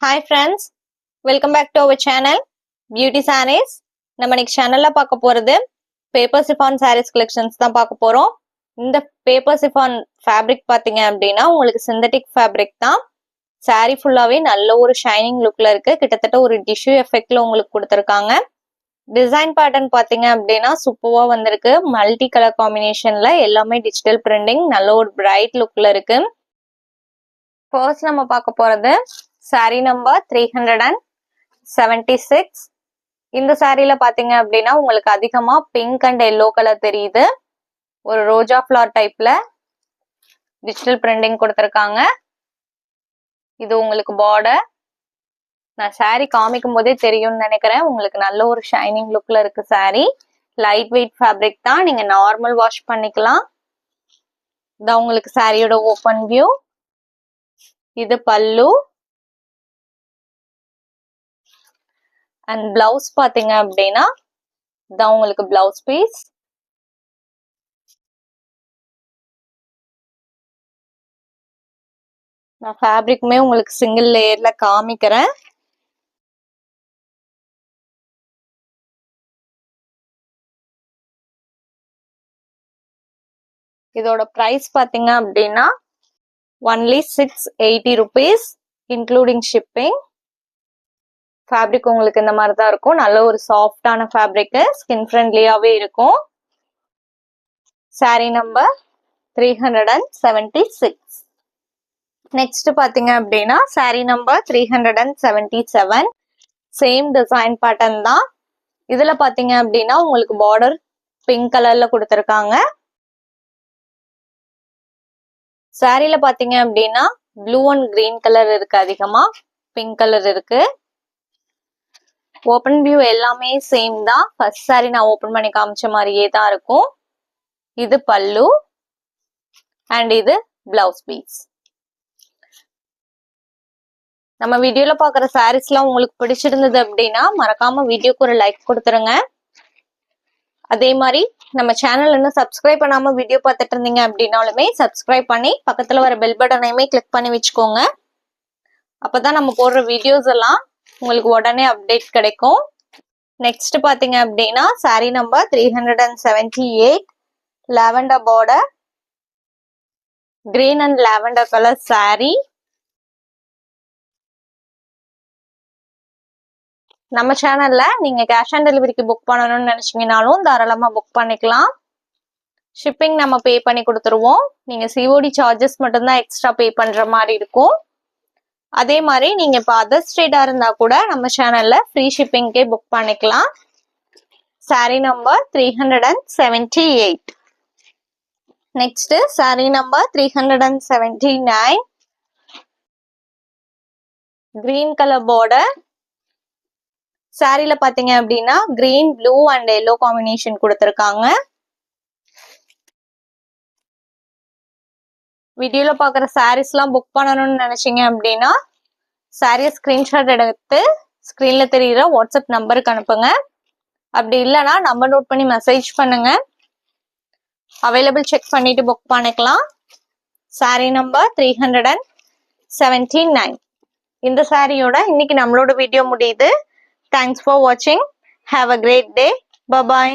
Hi friends, welcome back to our channel Beauty Sarees. நம்ம இன்னைக்கு சேனல்ல பார்க்க போறது பேப்பர் சிஃபான் sarees collections தான் பார்க்க போறோம். இந்த பேப்பர் சிஃபான் ஃபேப்ரிக் பாத்தீங்க அப்படின்னா உங்களுக்கு சிந்தட்டிக் ஃபேப்ரிக் தான். saree ஃபுல்லாவே நல்ல ஒரு ஷைனிங் லுக்ல இருக்கு. கிட்டத்தட்ட ஒரு டிஷ்யூ எஃபெக்ட்ல உங்களுக்கு கொடுத்திருக்காங்க. டிசைன் பேட்டர்ன் பாத்தீங்க அப்படின்னா சூப்பரா வந்திருக்கு. மல்டி கலர் காம்பினேஷன்ல எல்லாமே டிஜிட்டல் பிரிண்டிங், நல்ல ஒரு பிரைட் லுக்ல இருக்கு. ஃபர்ஸ்ட் நம்ம பார்க்க போறது saree நம்பர் 376. இந்த சாரியில பாத்தீங்க அப்படின்னா உங்களுக்கு அதிகமா பிங்க் அண்ட் எல்லோ கலர் தெரியுது. ஒரு ரோஜா ஃபிளவர் டைப்ல டிஜிட்டல் பிரிண்டிங் கொடுத்திருக்காங்க. இது உங்களுக்கு பார்டர். நான் சாரி காமிக்கும் போதே தெரியும்னு நினைக்கிறேன். உங்களுக்கு நல்ல ஒரு ஷைனிங் லுக்ல இருக்கு சாரி. லைட் வெயிட் ஃபேப்ரிக் தான், நீங்க நார்மல் வாஷ் பண்ணிக்கலாம். இதான் உங்களுக்கு சாரியோட ஓப்பன் வியூ. இது பல்லு அண்ட் பிளவுஸ் பாத்தீங்க அப்படின்னா இதான் உங்களுக்கு பிளவுஸ் பீஸ். நான் ஃபேப்ரிக்குமே உங்களுக்கு சிங்கிள் லேயர்ல காமிக்கிறேன். இதோட பிரைஸ் பாத்தீங்க அப்படின்னா only 680 rupees including shipping. Fabric உங்களுக்கு இந்த மாதிரி தான் இருக்கும். நல்ல ஒரு சாஃப்டான ஃபேப்ரிக், ஸ்கின் ஃப்ரெண்ட்லியாவே இருக்கும். Sorry number 376. நெக்ஸ்ட் பாத்தீங்க அப்படின்னா sorry number 377. Same design pattern தான். இதுல பாத்தீங்க அப்படின்னா உங்களுக்கு பார்டர் பிங்க் கலர்ல கொடுத்திருக்காங்க. சாரில பாத்தீங்க அப்படின்னா ப்ளூ அண்ட் கிரீன் கலர் இருக்கு, அதிகமா பிங்க் கலர் இருக்கு. ஓப்பன் வியூ எல்லாமே சேம் தான். ஃபர்ஸ்ட் சாரி நான் ஓபன் பண்ணி காமிச்ச மாதிரியே தான் இருக்கும். இது பல்லு அண்ட் இது பிளவுஸ் பீஸ். நம்ம வீடியோல பாக்குற சாரீஸ்லாம் உங்களுக்கு பிடிச்சிருந்தது அப்படின்னா மறக்காம வீடியோக்கு ஒரு லைக் கொடுத்துருங்க. அதே மாதிரி நம்ம சேனல் இன்னும் சப்ஸ்கிரைப் பண்ணாம வீடியோ பார்த்துட்டு இருந்தீங்க அப்படின்னாலுமே சப்ஸ்கிரைப் பண்ணி பக்கத்துல வர பெல் பட்டனையுமே கிளிக் பண்ணி வச்சுக்கோங்க. அப்பதான் நம்ம போடுற வீடியோஸ் எல்லாம் உங்களுக்கு உடனே அப்டேட் கிடைக்கும். நெக்ஸ்ட் பாத்தீங்க அப்படின்னா sorry number 378. Lavender border, green and lavender colour sorry. நம்ம சேனல்ல நீங்க கேஷ் ஆன் டெலிவரிக்கு புக் பண்ணணும்னு நினைச்சீங்கனாலும் தாராளமா புக் பண்ணிக்கலாம். ஷிப்பிங் நம்ம பே பண்ணி கொடுத்துருவோம். நீங்க சிஓடி சார்ஜஸ் மட்டும்தான் எக்ஸ்ட்ரா பே பண்ற மாதிரி இருக்கும். அதே மாதிரி நீங்க இப்ப அதர் ஸ்டேட்டா இருந்தா கூட நம்ம சேனல்ல ஃப்ரீ ஷிப்பிங்கே புக் பண்ணிக்கலாம். Sari number 378. Next sari number 379. Green colour border. சாரில பாத்தீங்க அப்படின்னா green, blue and yellow combination கொடுத்திருக்காங்க. வீடியோல பாக்குற சாரீஸ் எல்லாம் புக் பண்ணணும்னு நினைச்சீங்க அப்படின்னா சாரிய ஸ்கிரீன்ஷாட் எடுத்து ஸ்கிரீன்ல தெரியுற வாட்ஸ்அப் நம்பருக்கு அனுப்புங்க. அப்படி இல்லைன்னா நம்பர் நோட் பண்ணி மெசேஜ் பண்ணுங்க. அவைலபிள் செக் பண்ணிட்டு புக் பண்ணிக்கலாம். சாரி நம்பர் 379. இந்த சாரியோட இன்னைக்கு நம்மளோட வீடியோ முடியுது. தேங்க்ஸ் ஃபார் வாட்சிங். Have a great day. Bye bye.